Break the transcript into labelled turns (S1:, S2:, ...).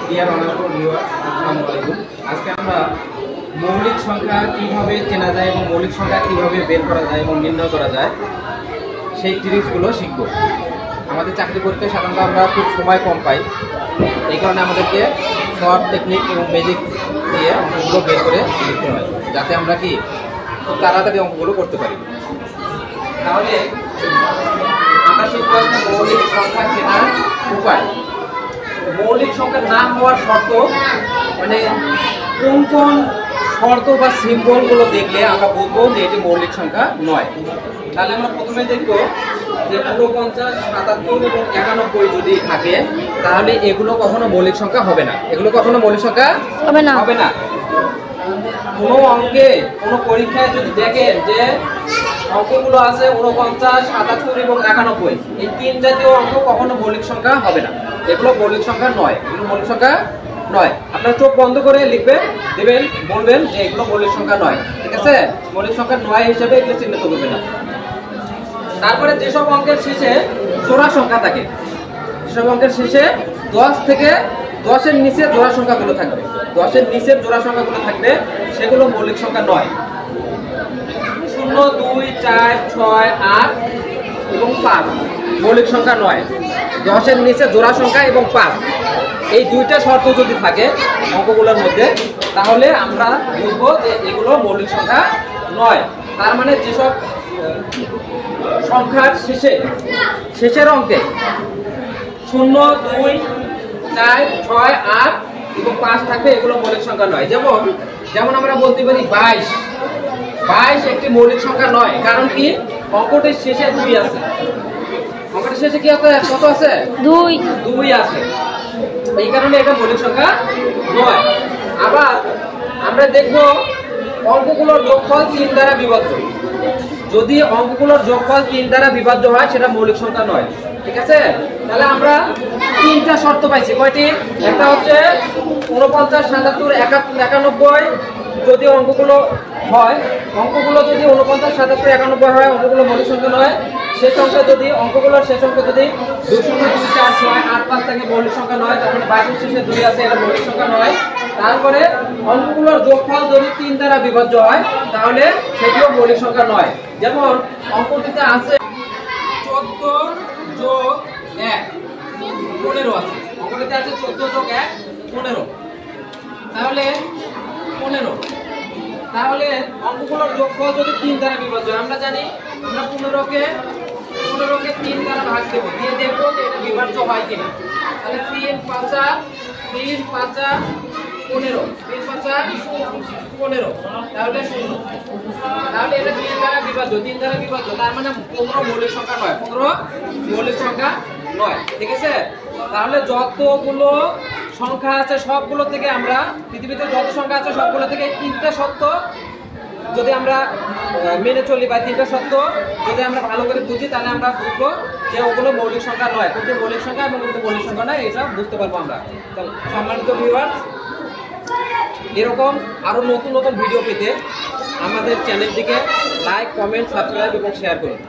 S1: Deer honourable viewers, আসসালামু আলাইকুম। আজকে আমরা মৌলিক সংখ্যা কিভাবে চেনা যায় এবং মৌলিক সংখ্যা কিভাবে বের করা যায় এবং নির্ণয় করা যায় সেই ট্রিক্সগুলো শিখব। আমাদের চাকরি করতে সাধারণত আমরা খুব সময় কম পাই, এই কারণে আমাদেরকে শর্ট টেকনিক এবং বেসিক দিয়ে অঙ্কগুলো বের করে লিখতে হয়, যাতে আমরা কি খুব তাড়াতাড়ি অঙ্কগুলো করতে পারি। তাহলে আমরা শিখব মৌলিক সংখ্যা চেনার উপায়। মৌলিক সংখ্যা না হওয়ার শর্ত মানে কোন কোন শর্ত বা সিম্বলগুলো দেখলে আমরা বুঝবো যে এটি মৌলিক সংখ্যা নয়। তাহলে আমরা প্রথমে দেখব যে 49, 77 এবং 91 যদি থাকে তাহলে এগুলো কখনো মৌলিক সংখ্যা হবে না। এগুলো কখনো মৌলিক সংখ্যা হবে না। কোনো অঙ্কে কোনো পরীক্ষায় যদি দেখেন যে অঙ্কগুলো আছে 49, 77 এবং 91, এই তিন জাতীয় অঙ্ক কখনো মৌলিক সংখ্যা হবে না। এগুলো মৌলিক সংখ্যা নয়, এগুলো মৌলিক সংখ্যা নয়। আপনারা চোখ বন্ধ করে লিখবেন, দেবেন, বলবেন যে এগুলো মৌলিক সংখ্যা নয়। ঠিক আছে, মৌলিক সংখ্যা নয় হিসেবে এগুলো চিহ্নিত করবেন না। তারপরে যেসব অঙ্কের শেষে জোড়া সংখ্যা থাকে, যেসব অঙ্কের শেষে 10 থেকে 10-এর নিচে জোড়া সংখ্যাগুলো থাকবে, 10-এর নিচের জোড়া সংখ্যাগুলো থাকবে, সেগুলো মৌলিক সংখ্যা নয়। 0, 2, 4, 6, 8 এবং 5 মৌলিক সংখ্যা নয়। 10-এর নিচে জোড়া সংখ্যা এবং 5, এই দুইটা শর্ত যদি থাকে অঙ্কগুলোর মধ্যে, তাহলে আমরা বুঝবো যে এগুলো মৌলিক সংখ্যা নয়। তার মানে যেসব সংখ্যার শেষের অঙ্কে 0, 2, 4, 6, 8 এবং 5 থাকবে, এগুলো মৌলিক সংখ্যা নয়। যেমন আমরা বলতে পারি 22 একটি মৌলিক সংখ্যা নয়। কারণ কি, অঙ্কটির শেষে 2 আছে। অঙ্কটির শেষে কি আছে? কত আছে? 2 আছে। এই কারণে এটা মৌলিক সংখ্যা নয়। আবার আমরা দেখব অঙ্কগুলোর যোগফল 3 দ্বারা বিভাজ্য। যদি অঙ্কগুলোর যোগফল 3 দ্বারা বিভাজ্য হয় সেটা মৌলিক সংখ্যা নয়। ঠিক আছে, তাহলে আমরা 3টা শর্ত পাইছি। কয়টি? একটা হচ্ছে 49, 77, 91 যদি অঙ্কগুলো হয়, অঙ্কগুলো যদি 49, 77, 91 হয়, অঙ্কগুলো মৌলিক সংখ্যা নয়। শেষ অঙ্ক যদি অঙ্কগুলোর শেষ অঙ্ক যদি 2, 0, 2, 4, 6, 8, 5 থেকে মৌলিক সংখ্যা নয়, তাহলে 22-এর শেষে 2 আছে, এটা মৌলিক সংখ্যা নয়। তারপরে অঙ্কগুলোর যোগফল যদি 3 দ্বারা বিভাজ্য হয় তাহলে সেটিও মৌলিক সংখ্যা নয়। যেমন অঙ্কটিতে আছে 14 যোগ 1 15 আছে। অঙ্কটিতে আছে 14 যোগ 1 15, তাহলে 15। তাহলে অঙ্কগুলোর যোগফল যদি 3 দ্বারা বিভাজ্য হয়, আমরা জানি আমরা 15কে 3 দ্বারা ভাগ দেব, দিয়ে দেখবো যে এটা বিভাজ্য হয় কিনা। তাহলে 3 5 3 5 15, 3 5 15, তাহলে 0। তাহলে এটা 3 দ্বারা বিভাজ্য, 3 দ্বারা বিভাজ্য, তার মানে 15 মৌলিক সংখ্যা নয়, 15 মৌলিক সংখ্যা নয়। ঠিক আছে, তাহলে যতগুলো সংখ্যা আছে সবগুলো থেকে আমরা, পৃথিবীতে যত সংখ্যা আছে সবগুলো থেকে 3টা সত্য যদি আমরা মেনে চলি বা 3টা সত্য যদি আমরা ভালো করে বুঝি, তাহলে আমরা বুঝবো যে ওগুলো মৌলিক সংখ্যা নয়, কোনটি মৌলিক সংখ্যা এবং কোনটি মৌলিক সংখ্যা নয়, এটা বুঝতে পারবো আমরা। সম্মানিত ভিউয়ার্স, এরকম আরো নতুন নতুন ভিডিও পেতে আমাদের চ্যানেলটিকে লাইক, কমেন্ট, সাবস্ক্রাইব এবং শেয়ার করুন।